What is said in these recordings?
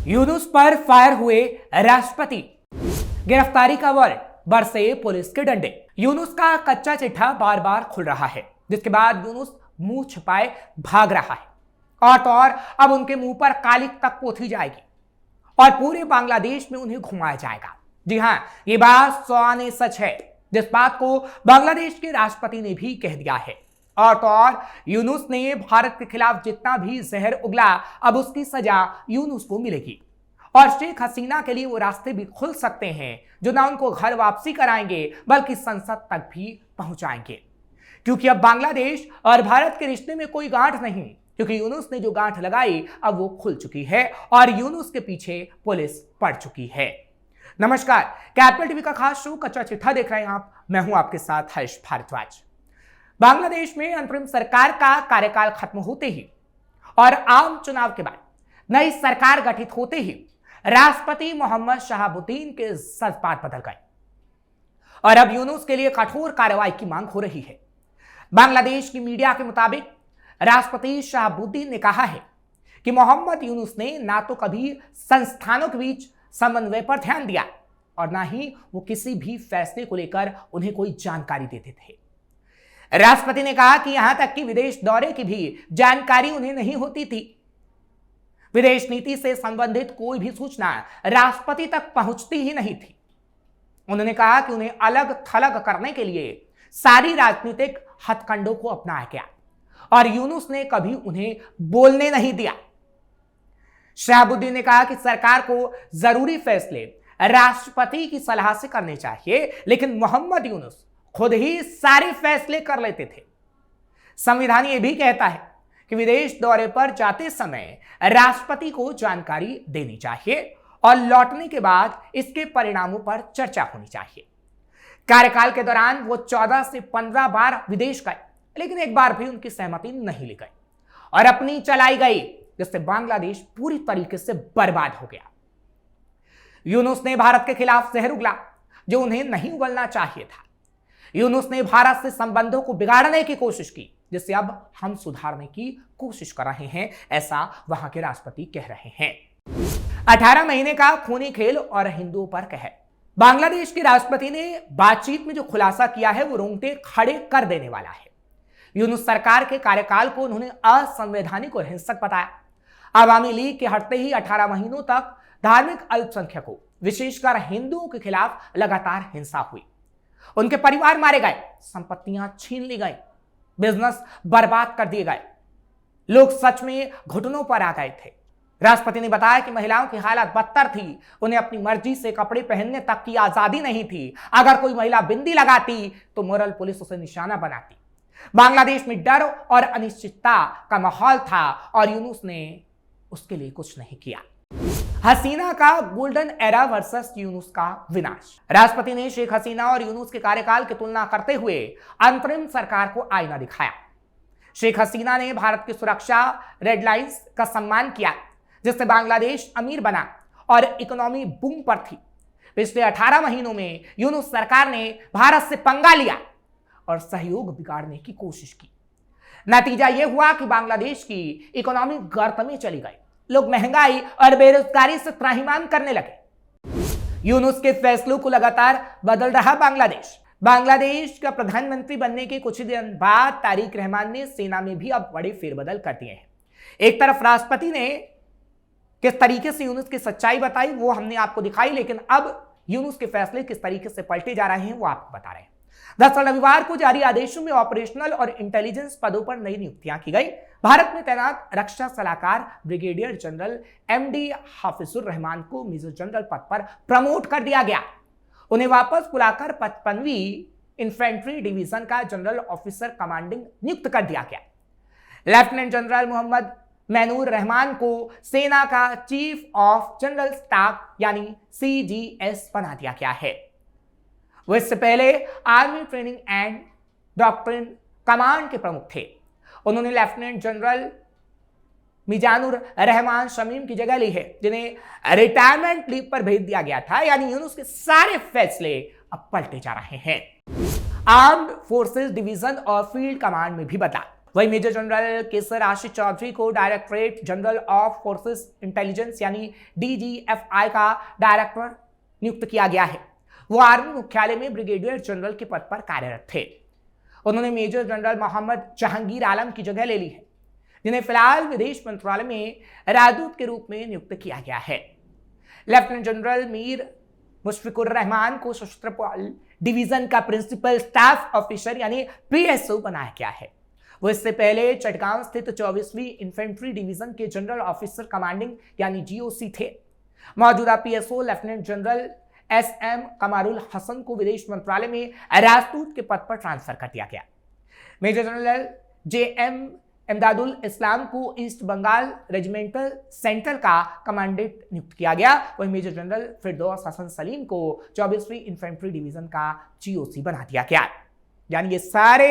यूनुस पर फायर हुए राष्ट्रपति, गिरफ्तारी का वारंट, बरसे पुलिस के डंडे। यूनुस का कच्चा चिट्ठा बार बार खुल रहा है, जिसके बाद यूनुस मुंह छिपाए भाग रहा है और तो और अब उनके मुंह पर कालिक तक पोथी जाएगी और पूरे बांग्लादेश में उन्हें घुमाया जाएगा। जी हां, ये बात सौ आने सच है, जिस बात को बांग्लादेश के राष्ट्रपति ने भी कह दिया है। और तो और यूनुस ने भारत के खिलाफ जितना भी जहर उगला, अब उसकी सजा यूनुस को मिलेगी और शेख हसीना के लिए वो रास्ते भी खुल सकते हैं जो ना उनको घर वापसी कराएंगे बल्कि संसद तक भी पहुंचाएंगे, क्योंकि अब बांग्लादेश और भारत के रिश्ते में कोई गांठ नहीं, क्योंकि यूनुस ने जो गांठ लगाई अब वो खुल चुकी है और यूनुस के पीछे पुलिस पड़ चुकी है। नमस्कार, कैपिटल टीवी का खास शो कच्चा चिट्ठा देख रहे हैं आप। मैं हूं आपके साथ हर्ष भारद्वाज। बांग्लादेश में अंतरिम सरकार का कार्यकाल खत्म होते ही और आम चुनाव के बाद नई सरकार गठित होते ही राष्ट्रपति मोहम्मद शहाबुद्दीन के जज्बात बदल गए और अब यूनुस के लिए कठोर कार्रवाई की मांग हो रही है। बांग्लादेश की मीडिया के मुताबिक राष्ट्रपति शहाबुद्दीन ने कहा है कि मोहम्मद यूनुस ने ना तो कभी संस्थानों के बीच समन्वय पर ध्यान दिया और ना ही वो किसी भी फैसले को लेकर उन्हें कोई जानकारी देते थे। राष्ट्रपति ने कहा कि यहां तक कि विदेश दौरे की भी जानकारी उन्हें नहीं होती थी। विदेश नीति से संबंधित कोई भी सूचना राष्ट्रपति तक पहुंचती ही नहीं थी। उन्होंने कहा कि उन्हें अलग थलग करने के लिए सारी राजनीतिक हथकंडों को अपनाया गया और यूनुस ने कभी उन्हें बोलने नहीं दिया। शहाबुद्दीन ने कहा कि सरकार को जरूरी फैसले राष्ट्रपति की सलाह से करने चाहिए, लेकिन मोहम्मद यूनुस खुद ही सारे फैसले कर लेते थे। संविधान यह भी कहता है कि विदेश दौरे पर जाते समय राष्ट्रपति को जानकारी देनी चाहिए और लौटने के बाद इसके परिणामों पर चर्चा होनी चाहिए। कार्यकाल के दौरान वो 14 से 15 बार विदेश गए, लेकिन एक बार भी उनकी सहमति नहीं ली गई और अपनी चलाई गई, जिससे बांग्लादेश पूरी तरीके से बर्बाद हो गया। यूनुस ने भारत के खिलाफ जहर उगला जो उन्हें नहीं उगलना चाहिए था। यूनुस ने भारत से संबंधों को बिगाड़ने की कोशिश की, जिसे अब हम सुधारने की कोशिश कर रहे हैं, ऐसा वहां के राष्ट्रपति कह रहे हैं। 18 महीने का खूनी खेल और हिंदुओं पर कहर। बांग्लादेश के राष्ट्रपति ने बातचीत में जो खुलासा किया है वो रोंगटे खड़े कर देने वाला है। यूनुस सरकार के कार्यकाल को उन्होंने असंवैधानिक और हिंसक बताया। आवामी लीग के हटते ही 18 महीनों तक धार्मिक अल्पसंख्यकों, विशेषकर हिंदुओं के खिलाफ लगातार हिंसा हुई। उनके परिवार मारे गए, संपत्तियां छीन ली गई, बिजनेस बर्बाद कर दिए गए, लोग सच में घुटनों पर आ गए थे। राष्ट्रपति ने बताया कि महिलाओं की हालत बदतर थी, उन्हें अपनी मर्जी से कपड़े पहनने तक की आजादी नहीं थी। अगर कोई महिला बिंदी लगाती तो मोरल पुलिस उसे निशाना बनाती। बांग्लादेश में डर और अनिश्चितता का माहौल था और यूनुस ने उसके लिए कुछ नहीं किया। हसीना का गोल्डन एरा वर्सेस यूनुस का विनाश। राष्ट्रपति ने शेख हसीना और यूनुस के कार्यकाल की तुलना करते हुए अंतरिम सरकार को आईना दिखाया। शेख हसीना ने भारत की सुरक्षा रेड लाइंस का सम्मान किया, जिससे बांग्लादेश अमीर बना और इकोनॉमी बूम पर थी। पिछले 18 महीनों में यूनुस सरकार ने भारत से पंगा लिया और सहयोग बिगाड़ने की कोशिश की। नतीजा यह हुआ कि बांग्लादेश की इकोनॉमी गर्त में चली गई। लोग महंगाई और बेरोजगारी से त्राहिमाम करने लगे। यूनुस के फैसलों को लगातार बदल रहा बांग्लादेश। बांग्लादेश का प्रधानमंत्री बनने के कुछ ही दिन बाद तारिक रहमान ने सेना में भी अब बड़े फेरबदल कर दिए हैं। एक तरफ राष्ट्रपति ने किस तरीके से यूनुस की सच्चाई बताई वो हमने आपको दिखाई, लेकिन अब यूनुस के फैसले किस तरीके से पलटे जा रहे हैं वो आपको बता रहे हैं। दरअसल रविवार को जारी आदेशों में ऑपरेशनल और इंटेलिजेंस पदों पर नई नियुक्तियां की गई। भारत में तैनात रक्षा सलाहकार brigadier general MD Hafizur Rahman को मेजर जनरल पद पर प्रमोट कर दिया गया। उन्हें वापस बुलाकर 55वीं इन्फेंट्री डिवीजन का जनरल ऑफिसर कमांडिंग नियुक्त कर दिया गया। Lieutenant general Mohammad manure Rahman को सेना का चीफ ऑफ जनरल स्टाफ यानी CGS बना दिया गया है। वो इससे पहले army training and doctrine command के प्रमुख थे। उन्होंने लेफ्टिनेंट जनरल मिजानुर रहमान शमीम की जगह ली है, जिन्हें रिटायरमेंट लीव पर भेज दिया गया था। यानी यूनुस के सारे फैसले अब पलटे जा रहे हैं। आर्म्ड फोर्सेस डिवीजन और फील्ड कमांड में भी बदलाव। वही मेजर जनरल केसर आशीष चौधरी को directorate general of forces intelligence यानी DGFI का डायरेक्टर नियुक्त किया गया है। वो आर्मी मुख्यालय में ब्रिगेडियर जनरल के पद पर कार्यरत थे। उन्होंने मेजर जनरल मोहम्मद जहांगीर आलम की जगह ले ली है, जिन्हें फिलहाल विदेश मंत्रालय में राजदूत के रूप में नियुक्त किया गया है। लेफ्टिनेंट जनरल मीर मुशफिकुर रहमान को सशस्त्र बल डिवीजन का प्रिंसिपल स्टाफ ऑफिसर यानी PSO बनाया गया है। वो इससे पहले चटगांव स्थित 24वीं इन्फेंट्री डिवीजन के जनरल ऑफिसर कमांडिंग यानी GOC थे। मौजूदा PSO lieutenant general SM Kamarul Hasan को विदेश मंत्रालय में राजदूत के पद पर ट्रांसफर कर दिया गया। मेजर जनरल JM इमदादुल इस्लाम को ईस्ट बंगाल रेजिमेंटल सेंटर का कमांडेंट नियुक्त किया गया। वहीं मेजर जनरल फिरदौस हसन सलीम को 24वीं इन्फेंट्री डिवीजन का GOC बना दिया गया। यानी ये सारे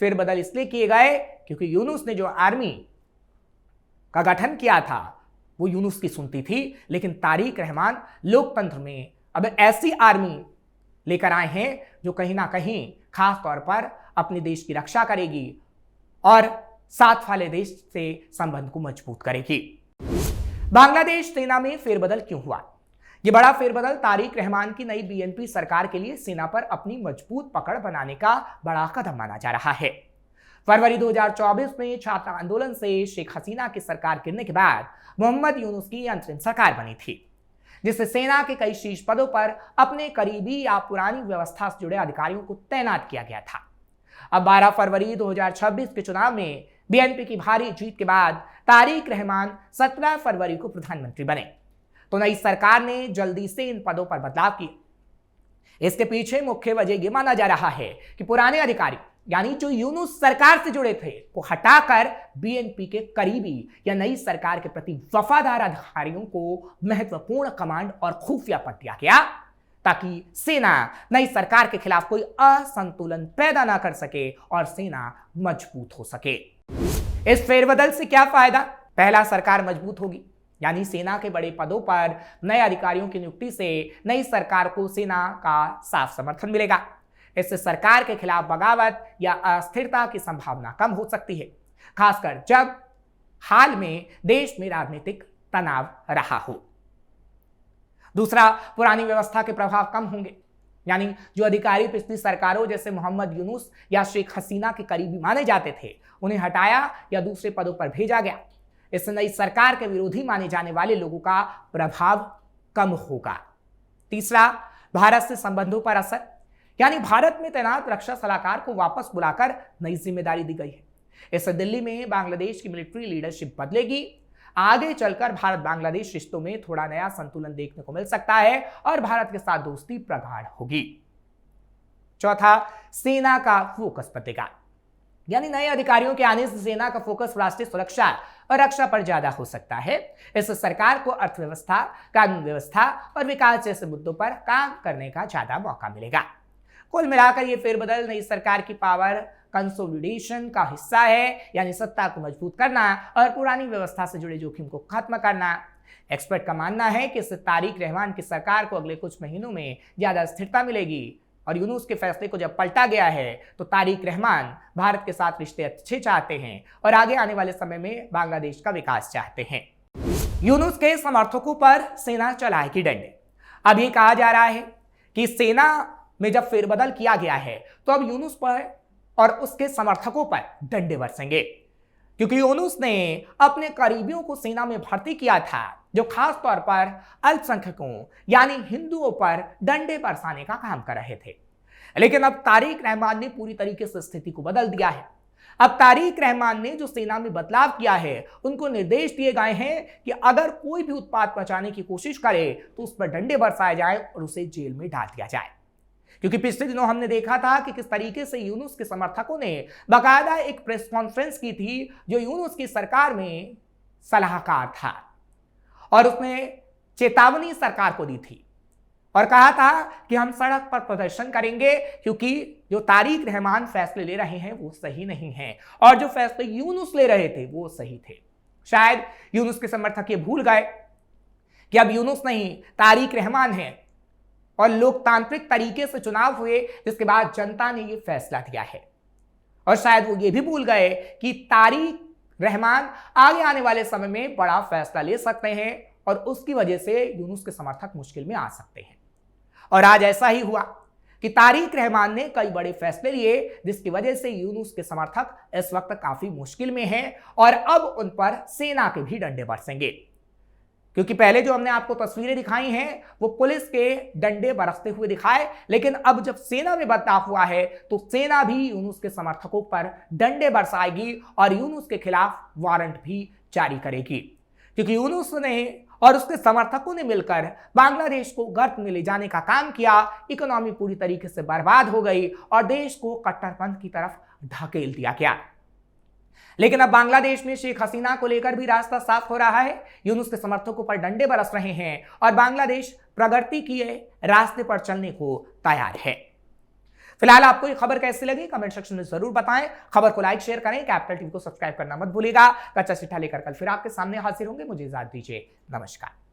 फेरबदल इसलिए किए गए क्योंकि यूनुस ने जो आर्मी का गठन किया था वो यूनुस की सुनती थी, लेकिन तारिक रहमान लोकतंत्र में अब ऐसी आर्मी लेकर आए हैं जो कहीं ना कहीं खास तौर पर अपने देश की रक्षा करेगी और साथ वाले देश से संबंध को मजबूत करेगी। बांग्लादेश सेना में फेरबदल क्यों हुआ? यह बड़ा फेरबदल तारिक रहमान की नई BNP सरकार के लिए सेना पर अपनी मजबूत पकड़ बनाने का बड़ा कदम माना जा रहा है। फरवरी 2024 में छात्र आंदोलन से शेख हसीना की सरकार गिरने के बाद मोहम्मद यूनुस की अंतरिम सरकार बनी थी, जिससे सेना के कई शीर्ष पदों पर अपने करीबी या पुरानी व्यवस्था से जुड़े अधिकारियों को तैनात किया गया था। अब 12 फरवरी 2026 के चुनाव में BNP की भारी जीत के बाद तारिक रहमान 17 फरवरी को प्रधानमंत्री बने, तो नई सरकार ने जल्दी से इन पदों पर बदलाव किए। इसके पीछे मुख्य वजह यह माना जा रहा है कि पुराने अधिकारी यानी जो यूनुस सरकार से जुड़े थे को हटाकर BNP के करीबी या नई सरकार के प्रति वफादार अधिकारियों को महत्वपूर्ण कमांड और खुफिया पद दिया गया, ताकि सेना नई सरकार के खिलाफ कोई असंतुलन पैदा ना कर सके और सेना मजबूत हो सके। इस फेरबदल से क्या फायदा? पहला, सरकार मजबूत होगी, यानी सेना के बड़े पदों पर नए अधिकारियों की नियुक्ति से नई सरकार को सेना का साफ समर्थन मिलेगा। इससे सरकार के खिलाफ बगावत या अस्थिरता की संभावना कम हो सकती है, खासकर जब हाल में देश में राजनीतिक तनाव रहा हो। दूसरा, पुरानी व्यवस्था के प्रभाव कम होंगे, यानी जो अधिकारी पिछली सरकारों जैसे मोहम्मद यूनुस या शेख हसीना के करीबी माने जाते थे उन्हें हटाया या दूसरे पदों पर भेजा गया। इससे नई सरकार के विरोधी माने जाने वाले लोगों का प्रभाव कम होगा। तीसरा, भारत से संबंधों पर असर, यानी भारत में तैनात रक्षा सलाहकार को वापस बुलाकर नई जिम्मेदारी दी गई है। इससे दिल्ली में बांग्लादेश की मिलिट्री लीडरशिप बदलेगी। आगे चलकर भारत बांग्लादेश रिश्तों में थोड़ा नया संतुलन देखने को मिल सकता है और भारत के साथ दोस्ती प्रगाढ़ होगी। चौथा, सेना का फोकस बदलेगा, यानी नए अधिकारियों के आने से सेना का फोकस राष्ट्रीय सुरक्षा और रक्षा पर ज्यादा हो सकता है। इससे सरकार को अर्थव्यवस्था, कानून व्यवस्था और विकास जैसे मुद्दों पर काम करने का ज्यादा मौका मिलेगा। कुल मिलाकर यह फेरबदल नई सरकार की पावर कंसोलिडेशन का हिस्सा है, यानी सत्ता को मजबूत करना और पुरानी व्यवस्था से जुड़े जोखिम को खत्म करना। एक्सपर्ट का मानना है कि इससे तारिक रहमान की सरकार को अगले कुछ महीनों में ज्यादा स्थिरता मिलेगी और यूनुस के फैसले को जब पलटा गया है तो तारिक रहमान भारत के साथ रिश्ते अच्छे चाहते हैं और आगे आने वाले समय में बांग्लादेश का विकास चाहते हैं। यूनुस के समर्थकों पर सेना चलाएगी डंडे। अब ये कहा जा रहा है कि सेना में जब फेरबदल किया गया है तो अब यूनुस पर और उसके समर्थकों पर डंडे बरसेंगे, क्योंकि यूनुस ने अपने करीबियों को सेना में भर्ती किया था जो खास तौर पर अल्पसंख्यकों यानी हिंदुओं पर डंडे बरसाने का काम कर रहे थे। लेकिन अब तारिक रहमान ने पूरी तरीके से स्थिति को बदल दिया है। अब तारिक रहमान ने जो सेना में बदलाव किया है उनको निर्देश दिए गए हैं कि अगर कोई भी उत्पात मचाने की कोशिश करे तो उस पर डंडे बरसाए जाए और उसे जेल में डाल दिया जाए। क्योंकि पिछले दिनों हमने देखा था कि किस तरीके से यूनुस के समर्थकों ने बाकायदा एक प्रेस कॉन्फ्रेंस की थी जो यूनुस की सरकार में सलाहकार था और उसने चेतावनी सरकार को दी थी और कहा था कि हम सड़क पर प्रदर्शन करेंगे क्योंकि जो तारिक रहमान फैसले ले रहे हैं वो सही नहीं है और जो फैसले यूनुस ले रहे थे वो सही थे। शायद यूनुस के समर्थक ये भूल गए कि अब यूनुस नहीं तारिक रहमान है और लोकतांत्रिक तरीके से चुनाव हुए जिसके बाद जनता ने यह फैसला दिया है और शायद वो ये भी भूल गए कि तारिक रहमान आगे आने वाले समय में बड़ा फैसला ले सकते हैं और उसकी वजह से यूनुस के समर्थक मुश्किल में आ सकते हैं। और आज ऐसा ही हुआ कि तारिक रहमान ने कई बड़े फैसले लिए, जिसकी वजह से यूनुस के समर्थक इस वक्त काफी मुश्किल में हैं और अब उन पर सेना के भी डंडे बरसेंगे। क्योंकि पहले जो हमने आपको तस्वीरें दिखाई हैं वो पुलिस के डंडे बरसते हुए दिखाए, लेकिन अब जब सेना में बदलाव हुआ है तो सेना भी यूनुस के समर्थकों पर डंडे बरसाएगी और यूनुस के खिलाफ वारंट भी जारी करेगी। क्योंकि यूनुस ने और उसके समर्थकों ने मिलकर बांग्लादेश को गर्त में ले जाने का काम किया, इकोनॉमी पूरी तरीके से बर्बाद हो गई और देश को कट्टरपंथ की तरफ ढकेल दिया गया। लेकिन अब बांग्लादेश में शेख हसीना को लेकर भी रास्ता साफ हो रहा है। यूनुस के समर्थकों पर डंडे बरस रहे हैं और बांग्लादेश प्रगति के रास्ते पर चलने को तैयार है। फिलहाल आपको ये खबर कैसी लगी कमेंट सेक्शन में जरूर बताएं। खबर को लाइक शेयर करें, कैपिटल टीवी को सब्सक्राइब करना मत भूलिएगा। कच्चा चिट्ठा लेकर कल फिर आपके सामने हाजिर होंगे। मुझे इजाजत दीजिए, नमस्कार।